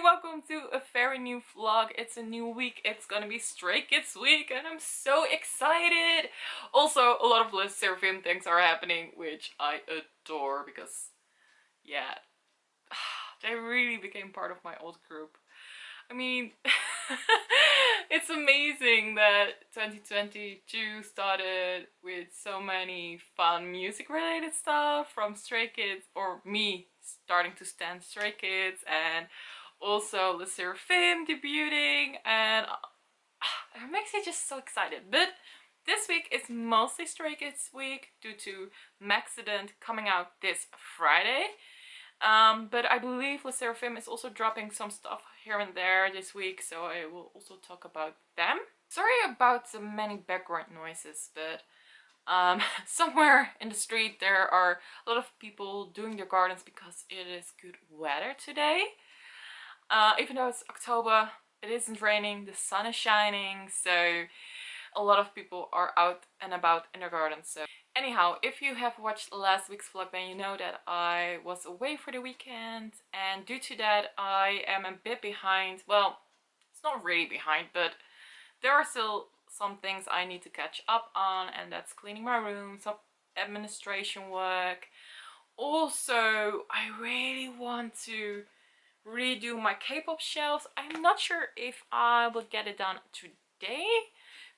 welcome to a very new vlog. It's a new week. It's gonna be Stray Kids week and I'm so excited. Also, a lot of Les Seraphim things are happening, which I adore because, yeah, they really became part of my old group. I mean, it's amazing that 2022 started with so many fun music related stuff from Stray Kids, or me starting to stand Stray Kids, and also Le Seraphim debuting, and it makes me just so excited. But this week is mostly Stray Kids week due to Maxident coming out this Friday. But I believe Le Seraphim is also dropping some stuff here and there this week, so I will also talk about them. Sorry about the many background noises, but somewhere in the street there are a lot of people doing their gardens because it is good weather today. Even though it's October, it isn't raining, the sun is shining, so a lot of people are out and about in their gardens. So anyhow, if you have watched last week's vlog, then you know that I was away for the weekend, and due to that I am a bit behind. Well, it's not really behind, but there are still some things I need to catch up on, and that's cleaning my room, some administration work. Also, I really want to redo my K-pop shelves. I'm not sure if I will get it done today,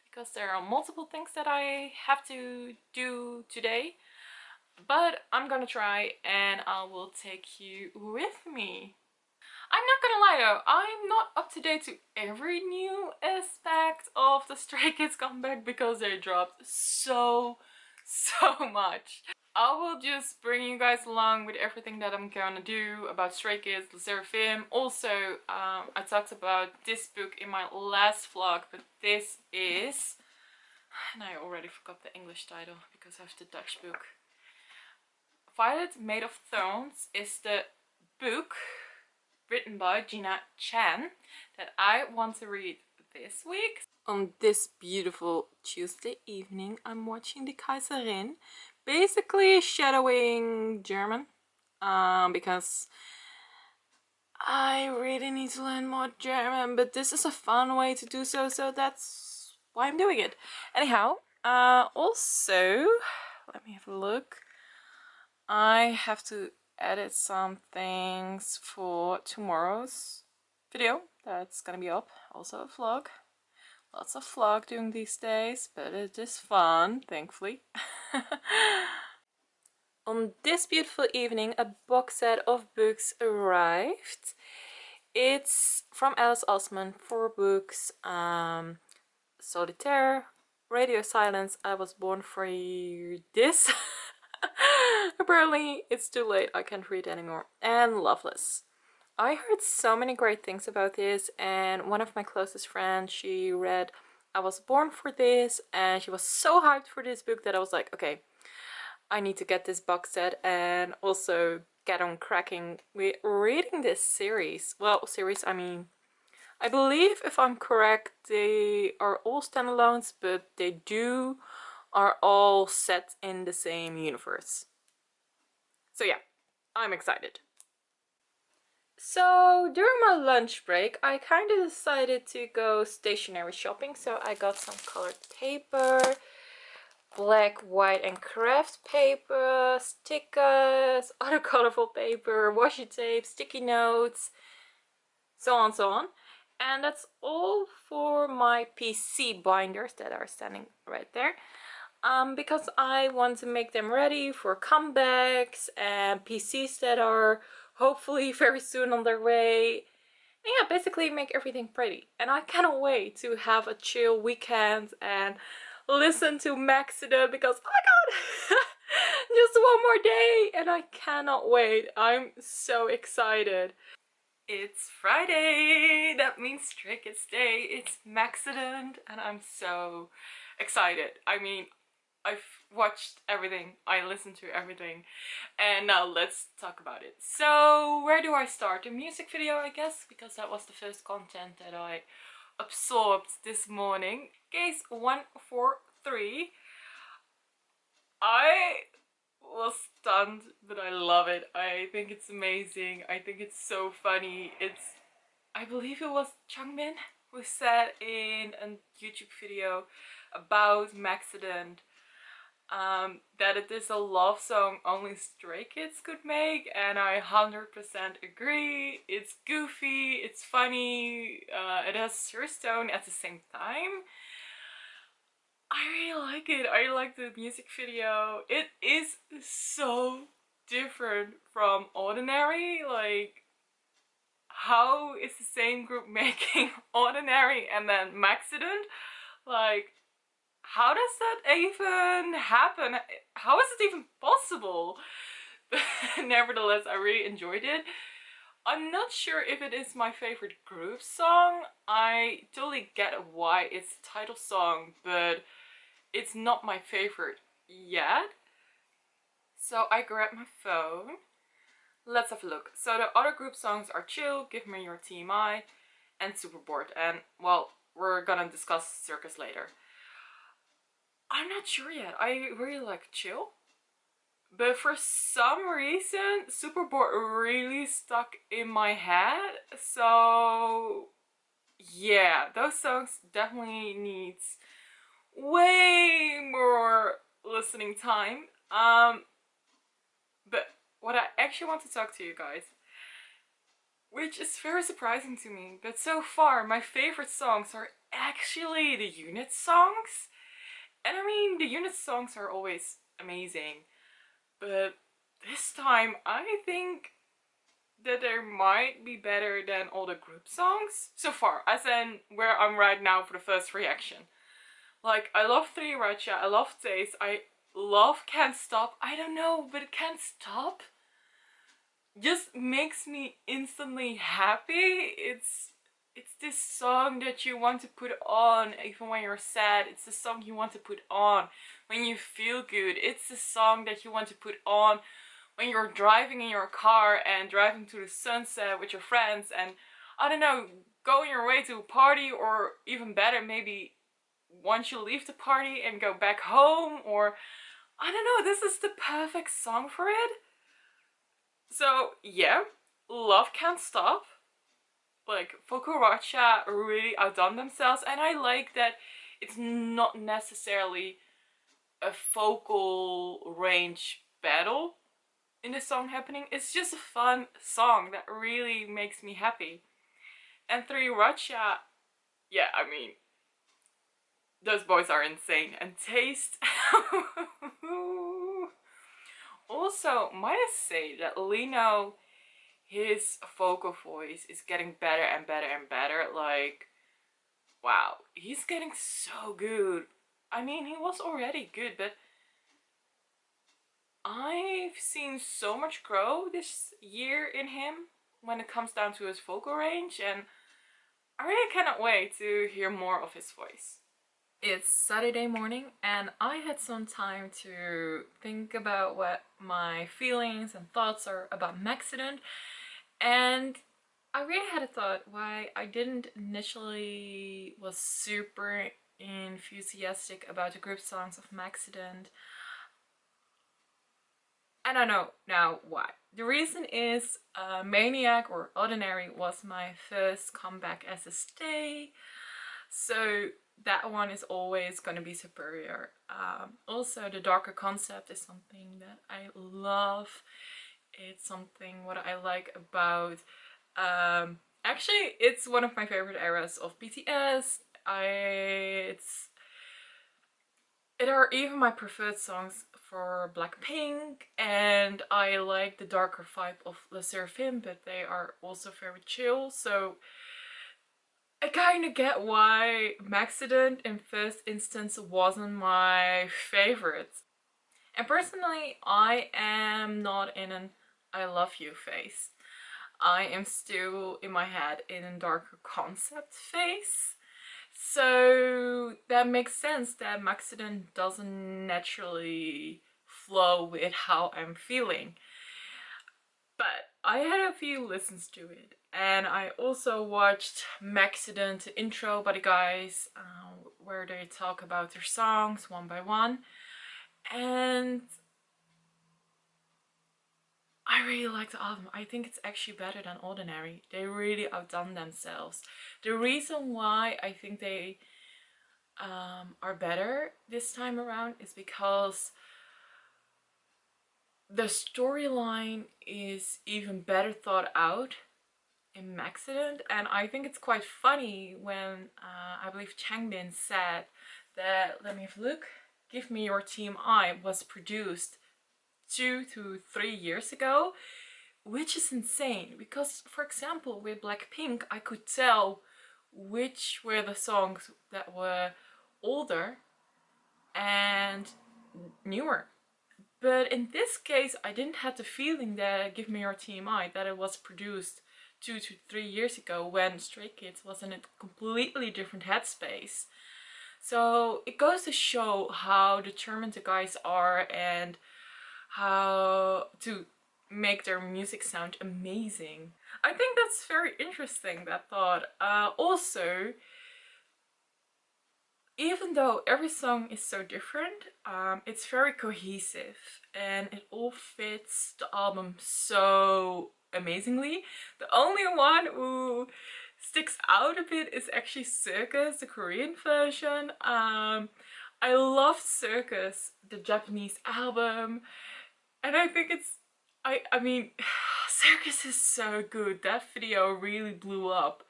because there are multiple things that I have to do today, but I'm gonna try and I will take you with me. I'm not gonna lie though, I'm not up to date to every new aspect of the Stray Kids comeback because they dropped so much. I will just bring you guys along with everything that I'm gonna do about Stray Kids, Le Seraphim. Also, I talked about this book in my last vlog, but this is, and I already forgot the English title because I have the Dutch book. Violet Made of Thorns is the book written by Gina Chan that I want to read this week. On this beautiful Tuesday evening, I'm watching the Kaiserin, basically shadowing German, because I really need to learn more German, but this is a fun way to do so, so that's why I'm doing it. Anyhow, also, let me have a look. I have to edit some things for tomorrow's video that's gonna be up. Also a vlog. Lots of vlog doing these days, but it is fun, thankfully. On this beautiful evening, a box set of books arrived. It's from Alice Osman, 4 books. Solitaire, Radio Silence, I Was Born for This. Apparently it's too late, I can't read anymore. And Loveless. I heard so many great things about this, and one of my closest friends, she read I Was Born for This, and she was so hyped for this book that I was like, okay, I need to get this box set and also get on cracking with reading this series. Well, series, I mean, I believe, if I'm correct, they are all standalones, but they are all set in the same universe. So yeah, I'm excited. So during my lunch break, I kind of decided to go stationery shopping. So I got some colored paper, black, white and craft paper, stickers, other colorful paper, washi tape, sticky notes, so on, so on. And that's all for my PC binders that are standing right there. Because I want to make them ready for comebacks and PCs that are hopefully very soon on their way. And yeah, basically make everything pretty. And I cannot wait to have a chill weekend and listen to Maxident because, oh my god, just one more day and I cannot wait. I'm so excited. It's Friday, that means Stray Kids Day, it's Maxident, and I'm so excited. I mean, I've watched everything, I listened to everything, and now let's talk about it. So where do I start? The music video, I guess, because that was the first content that I absorbed this morning. Case 143. I was stunned, but I love it. I think it's amazing. I think it's so funny. It's I believe it was Changmin who said in a YouTube video about Maxident that it is a love song only Stray Kids could make, and I 100% agree. It's goofy, it's funny, it has serious tone at the same time. I really like it. I like the music video. It is so different from Ordinary. Like, how is the same group making Ordinary and then Maxident? Like, how does that even happen? How is it even possible? Nevertheless, I really enjoyed it. I'm not sure if it is my favorite group song. I totally get why it's the title song, but it's not my favorite yet. So I grabbed my phone. Let's have a look. So the other group songs are Chill, Give Me Your TMI, and Super Bored. And well, we're gonna discuss Circus later. I'm not sure yet. I really like Chill. But for some reason, Super Bored really stuck in my head. So yeah, those songs definitely needs way more listening time. But what I actually want to talk to you guys, which is very surprising to me, but so far my favorite songs are actually the unit songs. And I mean, the unit songs are always amazing, but this time I think that they might be better than all the group songs so far, as in where I'm right now for the first reaction. Like, I love Three Racha, I love Taste, I love Can't Stop. I don't know, but Can't Stop just makes me instantly happy. It's this song that you want to put on even when you're sad. It's the song you want to put on when you feel good. It's the song that you want to put on when you're driving in your car and driving to the sunset with your friends and, I don't know, going your way to a party, or even better, maybe once you leave the party and go back home, or I don't know, this is the perfect song for it. So yeah, love Can't Stop. Like, Fokuracha really outdone themselves, and I like that it's not necessarily a vocal range battle in the song happening. It's just a fun song that really makes me happy. And Three Racha, yeah, I mean, those boys are insane. And Taste. Also, might I say that Lino, his vocal voice is getting better and better and better. Like, wow, he's getting so good. I mean, he was already good, but I've seen so much grow this year in him when it comes down to his vocal range, and I really cannot wait to hear more of his voice. It's Saturday morning and I had some time to think about what my feelings and thoughts are about Maxident, and I really had a thought why I didn't initially was super enthusiastic about the group songs of Maxident. I don't know now why. The reason is Maniac or Ordinary was my first comeback as a stay, so that one is always going to be superior. Also, the darker concept is something that I love. It's something what I like about, actually it's one of my favorite eras of BTS. It are even my preferred songs for Blackpink, and I like the darker vibe of Le Sserafim, but they are also very chill, so I kind of get why Maxident in first instance wasn't my favorite. And personally, I am not in an I love you phase. I am still in my head in a darker concept phase. So that makes sense that Maxident doesn't naturally flow with how I'm feeling. But I had a few listens to it, and I also watched Maxident intro by the guys, where they talk about their songs one by one, and I really like the album. I think it's actually better than Ordinary. They really outdone themselves. The reason why I think they are better this time around is because the storyline is even better thought out in Maxident, and I think it's quite funny when I believe Changbin said that, let me have a look, Give Me Your Team I was produced 2 to 3 years ago, which is insane because, for example, with Blackpink I could tell which were the songs that were older and newer. But in this case, I didn't have the feeling that Give Me Your TMI, that it was produced 2 to 3 years ago when Stray Kids was in a completely different headspace. So it goes to show how determined the guys are and how to make their music sound amazing. I think that's very interesting, that thought. Also, even though every song is so different, it's very cohesive and it all fits the album so amazingly. The only one who sticks out a bit is actually Circus, the Korean version. I love Circus, the Japanese album, and I think it's, I mean, Circus is so good. That video really blew up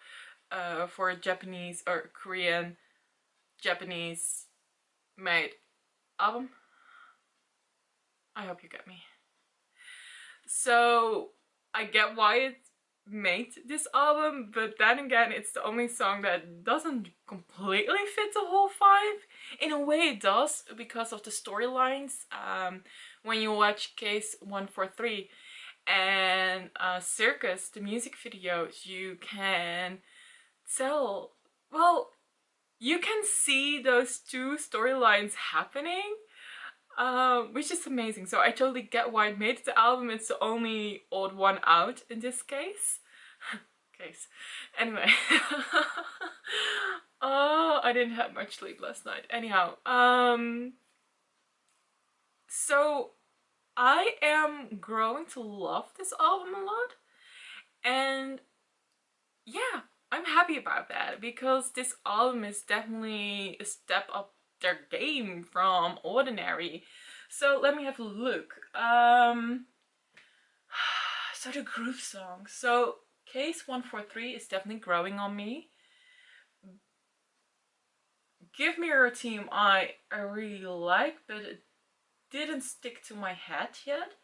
for a Japanese or Korean Japanese made album. I hope you get me. So I get why it made this album, but then again it's the only song that doesn't completely fit the whole vibe. In a way it does because of the storylines. When you watch Case 143 and Circus, the music videos, you can tell, well, you can see those two storylines happening, which is amazing. So I totally get why it made the album. It's the only odd one out in this case. Anyway. Oh, I didn't have much sleep last night. Anyhow, so I am growing to love this album a lot. And yeah, I'm happy about that because this album is definitely a step up their game from Ordinary. So let me have a look. So the group songs. So Case 143 is definitely growing on me. Give Me Your Team I really like, but it didn't stick to my head yet.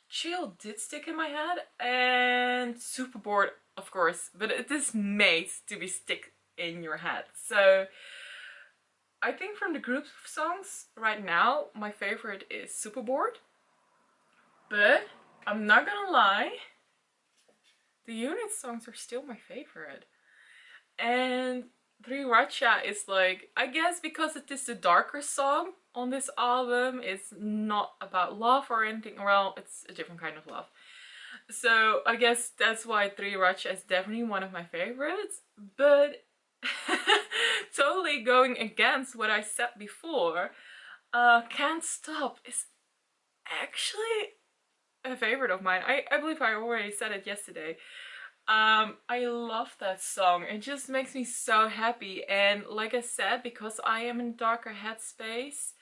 Chill did stick in my head, and Superboard, of course, but it is made to be stick in your head. So I think from the group songs right now, my favorite is Superboard. But I'm not gonna lie, the unit songs are still my favorite. And Three Racha is like, I guess because it is the darker song on this album, it's not about love or anything. Well, it's a different kind of love. So I guess that's why Three Racha is definitely one of my favorites. But totally going against what I said before, Can't Stop is actually a favorite of mine. I believe I already said it yesterday. I love that song. It just makes me so happy, and like I said, because I am in a darker headspace,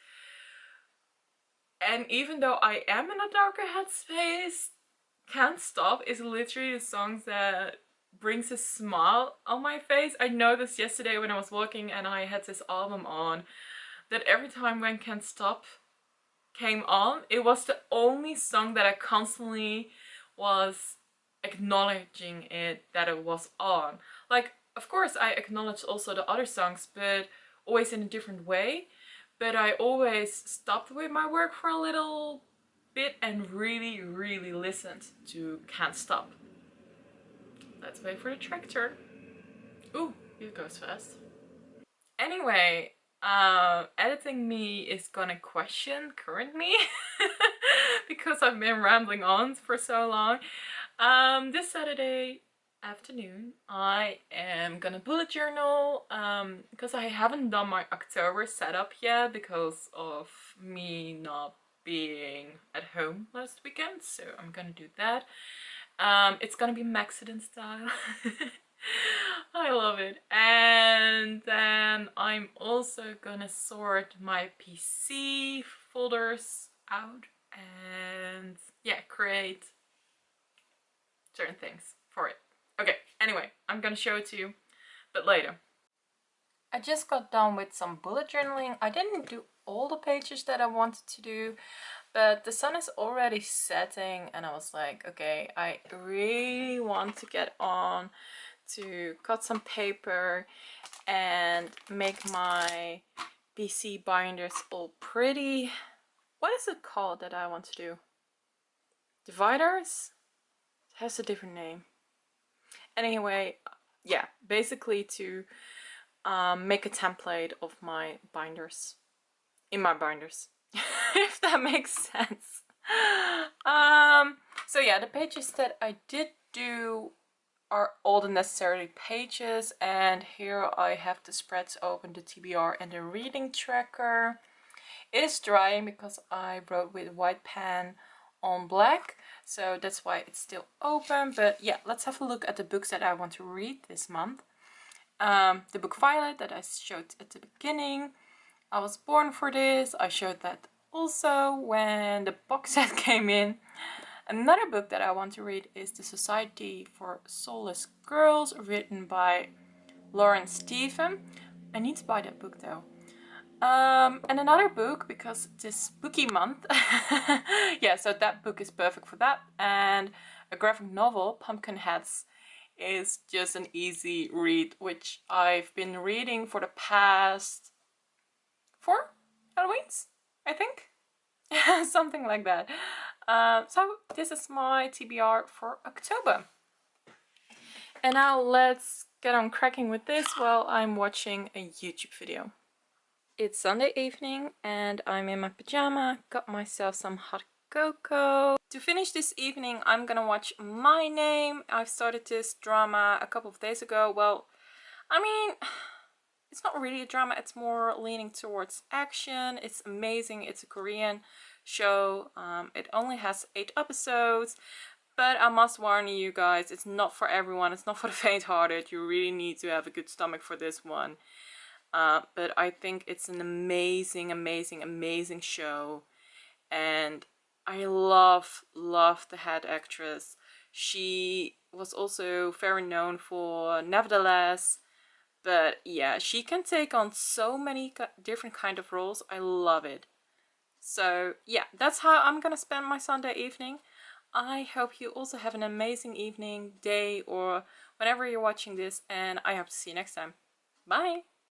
and even though I am in a darker headspace, Can't Stop is literally the song that brings a smile on my face. I noticed yesterday when I was walking and I had this album on, that every time when Can't Stop came on, it was the only song that I constantly was acknowledging it, that it was on. Like, of course I acknowledged also the other songs, but always in a different way. But I always stopped with my work for a little bit and really listened to Can't Stop. Let's wait for the tractor. Ooh, it goes fast. Anyway, editing me is gonna question currently because I've been rambling on for so long. This Saturday afternoon I am gonna bullet journal because I haven't done my October setup yet because of me not being at home last weekend, so I'm gonna do that. It's gonna be Maxident style. I love it. And then I'm also gonna sort my PC folders out and yeah, create certain things for it. Okay, anyway, I'm gonna show it to you, but later. I just got done with some bullet journaling. I didn't do all the pages that I wanted to do, but the sun is already setting and I was like, okay, I really want to get on to cut some paper and make my BC binders all pretty. What is it called that I want to do? Dividers? It has a different name. Anyway, yeah, basically to make a template of my binders. In my binders. If that makes sense. So yeah, the pages that I did do are all the necessary pages, and here I have the spreads open, the TBR and the reading tracker. It is drying because I wrote with white pen on black, so that's why it's still open. But yeah, let's have a look at the books that I want to read this month. The book Violet that I showed at the beginning. I was born for this. I showed that also when the box set came in. Another book that I want to read is The Society for Soulless Girls, written by Lauren Stephen. I need to buy that book though. And another book, because this spooky month, yeah, so that book is perfect for that. And a graphic novel, Pumpkinheads, is just an easy read, which I've been reading for the past 4 Halloweens, I think. Something like that. So this is my TBR for October. And now let's get on cracking with this while I'm watching a YouTube video. It's Sunday evening and I'm in my pajama, got myself some hot cocoa. To finish this evening, I'm gonna watch My Name. I've started this drama a couple of days ago. Well, I mean, it's not really a drama, it's more leaning towards action. It's amazing. It's a Korean show. It only has 8 episodes, but I must warn you guys, it's not for everyone. It's not for the faint-hearted. You really need to have a good stomach for this one. But I think it's an amazing, amazing, amazing show. And I love the head actress. She was also very known for Nevertheless. But yeah, she can take on so many different kind of roles. I love it. So yeah, that's how I'm gonna spend my Sunday evening. I hope you also have an amazing evening, day, or whenever you're watching this, and I hope to see you next time. Bye!